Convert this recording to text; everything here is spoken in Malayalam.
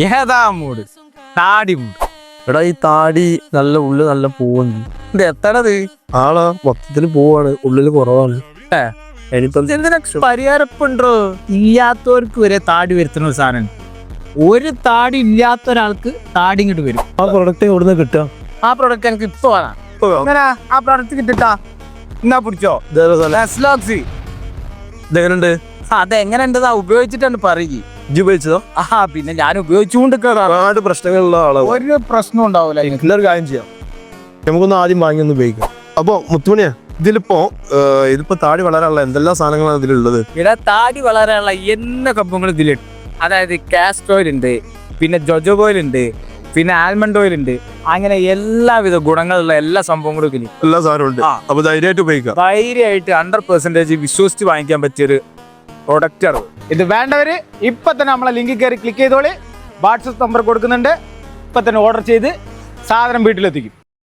ഏതാ മൂട്? താടി മൂട്. എടാ ഈ താടി നല്ല ഉള്ളിൽ നല്ല പൂവുണ്ട്. ഇത് എത്തണത് ആളാ മൊത്തത്തിൽ പൂവാണ്, ഉള്ളിൽ കുറവാണ്. ഇനിയിപ്പം എന്തിനൊക്കെ പരിഹാരപ്പുണ്ടോ? ഇല്ലാത്തവർക്ക് വരെ താടി വരുത്തുന്ന ഒരു സാധനം. ഒരു താടി ഇല്ലാത്ത ഒരാൾക്ക് താടി ഇങ്ങോട്ട് വരും. ആ പ്രൊഡക്റ്റ് എവിടുന്ന് കിട്ടുക? ആ പ്രൊഡക്റ്റ് എനിക്ക് ഇപ്പൊ വേണം. അങ്ങനെ ആ പ്രൊഡക്റ്റ് കിട്ടിട്ടാ എന്നാ പിടിച്ചോ. നെസ്ലോക്സി. ഇതെങ്ങനെയുണ്ട്? അതെങ്ങനെ ഉണ്ടതാ ഉപയോഗിച്ചിട്ടാണ് പറയുക. ഇജ്ജ് ഉപയോഗിച്ചതോ? പിന്നെ ഞാൻ ഉപയോഗിച്ചുകൊണ്ടിരിക്കുന്നതാണ്. ഒരുപാട് പ്രശ്നങ്ങളുള്ള ആളാണ്. ഒരു പ്രശ്നം ഉണ്ടാവില്ല. എല്ലാവരും കാര്യം ചെയ്യാം, നമുക്കൊന്ന് ആദ്യം വാങ്ങി ഒന്ന് ഉപയോഗിക്കാം. അപ്പൊ മുത്തുമണിയാ, ഇതിപ്പോ താടി വളരാനുള്ള എന്തെല്ലാം സാധനങ്ങളാണ് ഇതിലുള്ളത്? ഇവിടെ താടി വളരാനുള്ള എല്ലാ കമ്പങ്ങളും ഇതിലുണ്ട്. അതായത് കാസ്റ്റർ ഓയിൽ ഉണ്ട്, പിന്നെ ജോജോ ഓയിൽ ഉണ്ട്, പിന്നെ ആൽമണ്ട് ഓയിൽ ഉണ്ട്. അങ്ങനെ എല്ലാവിധ ഗുണങ്ങളുള്ള എല്ലാ സംഭവങ്ങളും ഇതിൽ എല്ലാ സാധനവും ഉണ്ട്. അപ്പൊ ധൈര്യമായിട്ട് ഉപയോഗിക്കാം. ധൈര്യമായിട്ട് 100% വിശ്വസിച്ച് വാങ്ങിക്കാൻ പറ്റിയൊരു പ്രൊഡക്റ്റാണ് ഇത്. വേണ്ടവര് ഇപ്പൊ തന്നെ നമ്മളെ ലിങ്കിൽ കയറി ക്ലിക്ക് ചെയ്തോളി. വാട്സപ്പ് നമ്പർ കൊടുക്കുന്നുണ്ട്. ഇപ്പൊ തന്നെ ഓർഡർ ചെയ്ത് സാധനം വീട്ടിലെത്തിക്കും.